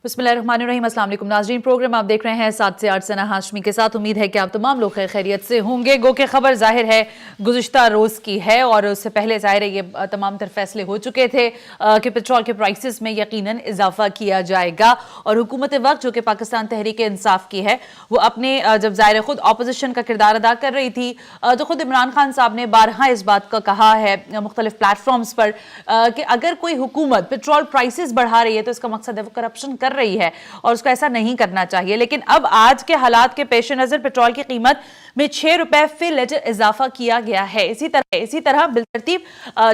बिस्मिल्लाहिर्रहमानिर्रहीम। अस्सलाम वालेकुम नाज़रीन, प्रोग्राम आप देख रहे हैं 7 से 8 सना हाशमी के साथ। उम्मीद है कि आप तमाम लोग खैरियत से होंगे। गो के खबर जाहिर है गुज़िश्ता रोज़ की है और उससे पहले जाहिर है ये तमाम तर फैसले हो चुके थे कि पेट्रोल के प्राइसेस में यकीनन इजाफा किया जाएगा और हुकूमत वक्त जो कि पाकिस्तान तहरीक इंसाफ की है वो अपने जब जाहिर खुद अपोजिशन का किरदार अदा कर रही थी तो खुद इमरान खान साहब ने बारहा इस बात का कहा है मुख्तलिफ प्लेटफॉर्म्स पर कि अगर कोई हुकूमत पेट्रोल प्राइसेस बढ़ा रही है तो इसका मकसद है वो करप्शन कर रही है और उसको ऐसा नहीं करना चाहिए। लेकिन अब आज के हालात के पेश नजर पेट्रोल की कीमत में 6 रुपए फी लीटर इजाफा किया गया है। इसी तरह बिलतरतीब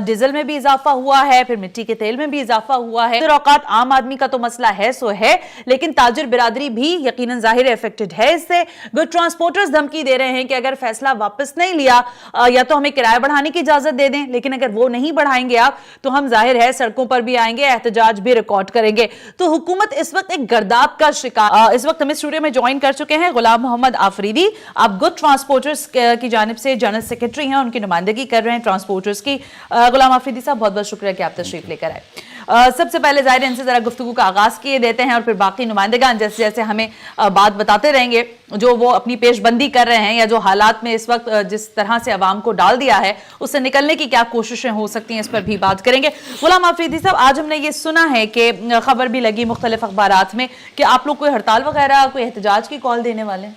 डीजल में भी इजाफा हुआ है, फिर मिट्टी के तेल में भी इजाफा हुआ है। औकात आम आदमी का तो मसला है सो है, लेकिन ताजिर बिरादरी भी यकीनन जाहिर इफेक्टेड है इससे। गुड ट्रांसपोर्टर्स धमकी दे रहे हैं कि अगर फैसला वापस नहीं लिया या तो हमें किराया बढ़ाने की इजाजत दे दें, लेकिन अगर वो नहीं बढ़ाएंगे आप तो हम जाहिर है सड़कों पर भी आएंगे, एहतजाज भी रिकॉर्ड करेंगे। तो हुकूमत इस वक्त एक गर्दाब का शिकार। इस वक्त हमें स्टूडियो में ज्वाइन कर चुके हैं गुलाम मोहम्मद आफरीदी। आप गुड ट्रांसपोर्टर्स की जानिब से जनरल सेक्रेटरी हैं, उनकी नुमाइंदगी कर रहे हैं ट्रांसपोर्टर्स की। गुलाम आफरीदी साहब बहुत बहुत शुक्रिया कि आप तशरीफ लेकर आए। सबसे पहले जाहिर इनसे जरा गुफ्तगू का आगाज किए देते हैं और फिर बाकी नुमाइंदगान जैसे जैसे हमें बात बताते रहेंगे जो वो अपनी पेशबंदी कर रहे हैं या जो हालात में इस वक्त जिस तरह से अवाम को डाल दिया है उससे निकलने की क्या कोशिशें हो सकती हैं, इस पर भी बात करेंगे। गुलाम आफरीदी साहब, आज हमने ये सुना है कि खबर भी लगी मुख्तलिफ अखबारात में कि आप लोग कोई हड़ताल वगैरह कोई एहतजाज की कॉल देने वाले हैं।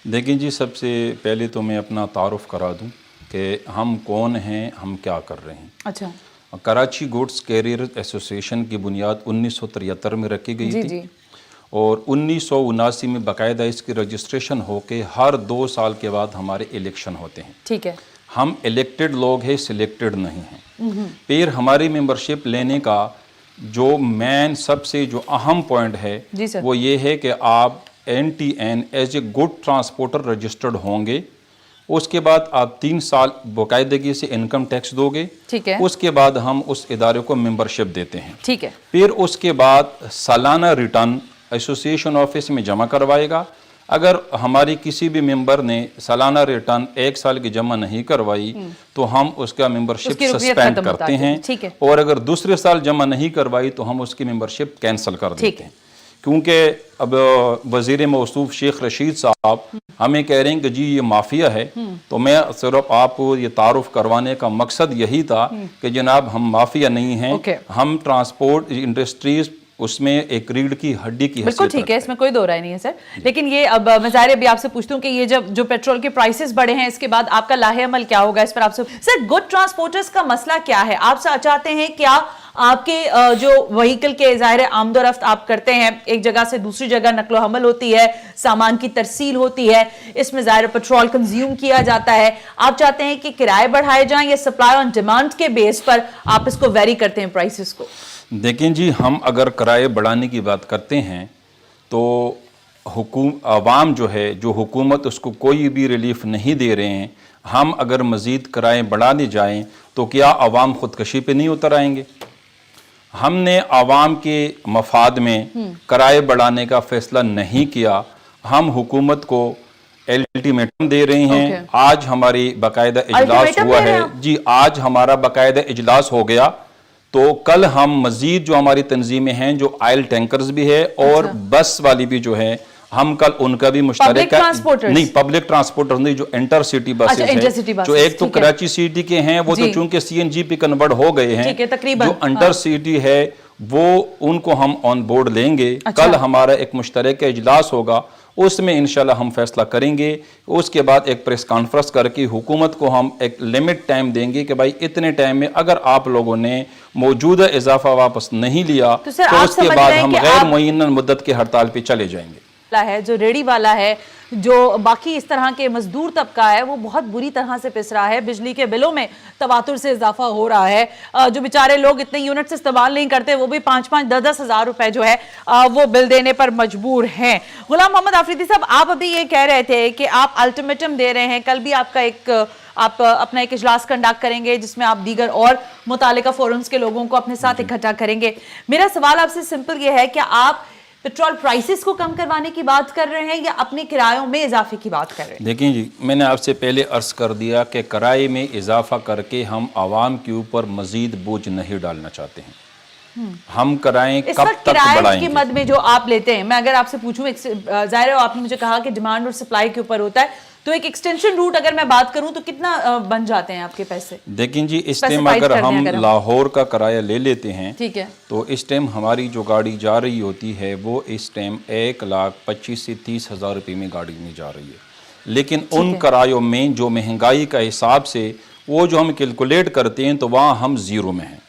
देखिए जी, सबसे पहले तो मैं अपना तारुफ करा दूं कि हम कौन हैं, हम क्या कर रहे हैं। अच्छा। कराची गुड्स कैरियर एसोसिएशन की बुनियाद 1973 में रखी गई थी जी। और 1979 में बाकायदा इसकी रजिस्ट्रेशन होके हर 2 साल के बाद हमारे इलेक्शन होते हैं। ठीक है। हम इलेक्टेड लोग हैं, सिलेक्टेड नहीं हैं। फिर हमारी मेंबरशिप लेने का जो मेन सबसे जो अहम पॉइंट है वो ये है कि आप NTN as a good transporter registered होंगे। उसके बाद आप 3 साल बाकायदगी से इनकम टैक्स दोगे। ठीक है। उसके बाद हम उस इदारे को मेंबरशिप देते हैं। ठीक है। फिर उसके बाद सालाना रिटर्न एसोसिएशन ऑफिस में जमा करवाएगा। अगर हमारी किसी भी मेंबर ने सालाना रिटर्न 1 साल की जमा नहीं करवाई तो हम उसका मेंबरशिप सस्पेंड करते हैं और अगर दूसरे साल जमा नहीं करवाई तो हम उसकी मेंबरशिप कैंसिल कर देते हैं। क्योंकि अब वज़ीर मौसूफ शेख रशीद साहब हमें कह रहे हैं कि जी ये माफिया है, तो मैं सिर्फ आपको ये तारुफ करवाने का मकसद यही था कि जनाब हम माफिया नहीं हैं। हम ट्रांसपोर्ट इंडस्ट्रीज उसमें एक रीढ़ की हड्डी की बिल्कुल ठीक है, इसमें कोई दो राय नहीं है सर। लेकिन ये अब मैं ज़ाहिर अभी आपसे पूछता हूँ कि ये जब जो पेट्रोल के प्राइसेस बढ़े हैं इसके बाद आपका लाहे अमल क्या होगा, इस पर आपसे सर गुड ट्रांसपोर्टर्स का मसला क्या है? आप चाहते हैं क्या आपके जो व्हीकल के ज़ाहिर आमदोरफ्त आप करते हैं, एक जगह से दूसरी जगह नकलो हमल होती है, सामान की तरसील होती है, इसमें ज़ाहिर पेट्रोल कंज्यूम किया जाता है, आप चाहते हैं कि किराए बढ़ाए जाएं या सप्लाई ऑन डिमांड के बेस पर आप इसको वेरी करते हैं प्राइसेस को? देखें जी, हम अगर किराए बढ़ाने की बात करते हैं तो आवाम जो है, जो हुकूमत उसको कोई भी रिलीफ नहीं दे रहे हैं। हम अगर मज़ीद किराए बढ़ाने जाएं तो क्या आवाम खुदकशी पे नहीं उतर आएंगे? हमने आवाम के मफाद में किराए बढ़ाने का फैसला नहीं किया। हम हुकूमत को अल्टीमेटम दे रहे हैं। आज हमारी बाकायदा इजलास हुआ है जी, आज हमारा बाकायदा इजलास हो गया तो कल हम मजीद जो हमारी तंजीमें हैं, जो ऑयल टैंकर्स भी है और बस वाली भी जो है, हम कल उनका भी मुश्तरक नहीं, पब्लिक ट्रांसपोर्टर नहीं, जो इंटर सिटी बसेस है, जो एक तो कराची सिटी के हैं वो तो चूंकि CNG पे कन्वर्ट हो गए हैं, जो इंटर सिटी है वो उनको हम ऑन बोर्ड लेंगे। कल हमारा एक मुश्तरक इजलास होगा, उसमें इंशाल्लाह हम फैसला करेंगे। उसके बाद एक प्रेस कॉन्फ्रेंस करके हुकूमत को हम एक लिमिट टाइम देंगे कि भाई इतने टाइम में अगर आप लोगों ने मौजूदा इजाफा वापस नहीं लिया तो उसके बाद हम गैर मुअय्यन मुद्दत की हड़ताल पे चले जाएंगे। है जो रेडी वाला है, जो बाकी इस तरह के मजदूर तबका है वो बहुत बुरी तरह से पिस रहा है। बिजली के बिलों में तवातुर से इजाफा हो रहा है। जो बेचारे लोग इतने यूनिट्स इस्तेमाल नहीं करते वो भी 5-5, 10-10 हज़ार रुपए जो है वो बिल देने पर मजबूर हैं। गुलाम मोहम्मद आफरीदी साहब, आप अभी ये कह रहे थे कि आप अल्टीमेटम दे रहे हैं, कल भी आपका आप अपना एक इजलास कंडक्ट करेंगे जिसमें आप दीगर और मुतालिका फोरम्स के लोगों को अपने साथ इकट्ठा करेंगे। मेरा सवाल आपसे सिंपल ये है कि आप पेट्रोल प्राइसेस को कम करवाने की बात कर रहे हैं या अपने किरायों में इजाफे की बात कर रहे हैं? देखिए जी, मैंने आपसे पहले अर्ज कर दिया कि किराए में इजाफा करके हम आवाम के ऊपर मजीद बोझ नहीं डालना चाहते हैं। ہم کرائیں اس کب وقت تک کرائے بڑھائیں کی گے؟ مد میں جو آپ لیتے ہیں، میں اگر آپ سے پوچھوں، ظاہر ہے آپ نے مجھے کہا کہ ڈیمانڈ اور سپلائی کے اوپر ہوتا ہے، تو ایک ایکسٹینشن روٹ اگر میں بات کروں تو کتنا بن جاتے ہیں آپ کے پیسے؟ دیکھیں جی اس ٹائم Specified اگر کر دیں ہم اگر ہم۔ لاہور کا کرایہ لے لیتے ہیں ٹھیک ہے، تو اس ٹائم ہماری جو گاڑی جا رہی ہوتی ہے وہ اس ٹائم 1,25,000 سے 30,000 روپے میں گاڑی میں جا رہی ہے، لیکن ان کرایوں میں جو مہنگائی کا حساب سے وہ جو ہم کیلکولیٹ کرتے ہیں تو وہاں ہم زیرو میں ہیں۔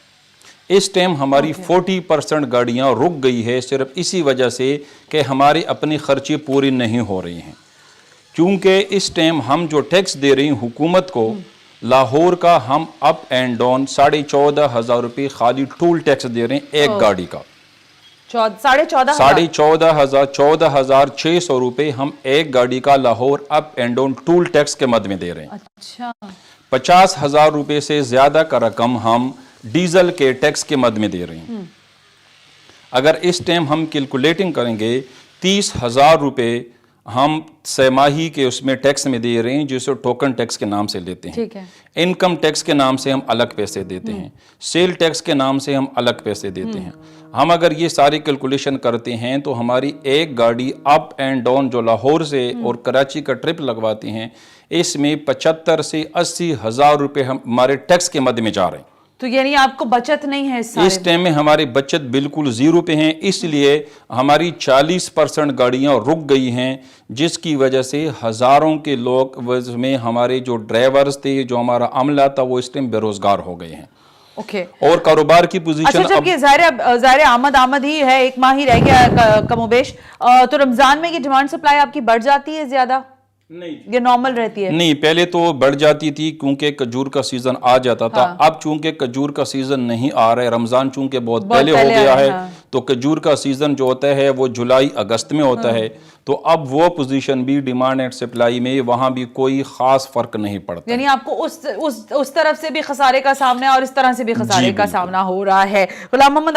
اس ٹائم ہماری 40% گاڑیاں رک گئی ہے صرف اسی وجہ سے کہ ہمارے اپنے خرچے پورے نہیں ہو رہے ہیں، کیونکہ اس ٹائم ہم جو ٹیکس دے رہے ہیں حکومت کو لاہور کا، ہم اپ اینڈ ڈاؤن 14,500 روپے خالی ٹول ٹیکس دے رہے ہیں ایک گاڑی کا، 14,500 14,600 روپے ہم ایک گاڑی کا Lahore up and down toll tax کے مد میں دے رہے ہیں۔ اچھا، 50,000 روپے سے زیادہ کا رقم ہم ڈیزل کے ٹیکس کے مد میں دے رہے ہیں۔ اگر اس ٹائم ہم کیلکولیٹنگ کریں گے 30,000 روپے ہم سہ ماہی کے اس میں ٹیکس میں دے رہے ہیں جسے ٹوکن ٹیکس کے نام سے لیتے ہیں، ٹھیک ہے، انکم ٹیکس کے نام سے ہم الگ پیسے دیتے ہیں، سیل ٹیکس کے نام سے ہم الگ پیسے دیتے ہیں۔ ہم اگر یہ ساری کیلکولیشن کرتے ہیں تو ہماری ایک گاڑی اپ اینڈ ڈاؤن جو لاہور سے اور کراچی کا ٹرپ لگواتے ہیں اس میں 75 سے 80,000 روپے ہمارے ٹیکس کے مد میں جا رہے ہیں۔ تو یعنی آپ کو بچت نہیں ہے اس ٹائم میں ہماری بچت بالکل زیرو پہ ہیں، اس لیے ہماری 40% گاڑیاں رک گئی ہیں، جس کی وجہ سے ہزاروں کے لوگ میں ہمارے جو ڈرائیورز تھے، جو ہمارا عملہ تھا، وہ اس ٹائم بے روزگار ہو گئے ہیں۔ اوکے، اور کاروبار کی پوزیشن اچھا، جب یہ ظاہر آمد ہی ہے، ایک ماہ ہی رہ گیا کم و بیش، تو رمضان میں یہ ڈیمانڈ سپلائی آپ کی بڑھ جاتی ہے زیادہ؟ نہیں، یہ نارمل رہتی ہے؟ نہیں، پہلے تو بڑھ جاتی تھی کیونکہ کھجور کا سیزن آ جاتا تھا، اب چونکہ کھجور کا سیزن نہیں آ رہا ہے، رمضان چونکہ بہت پہلے ہو گیا ہے، تو کھجور کا سیزن جو ہوتا ہے وہ جولائی اگست میں ہوتا ہے، تو اب وہ پوزیشن بھی ڈیمانڈ اینڈ سپلائی میں وہاں بھی کوئی خاص فرق نہیں پڑتا، یعنی آپ کو اس طرف سے بھی خسارے کا سامنا ہے اور اس طرح سے بھی خسارے کا سامنا ہو رہا ہے۔ غلام محمد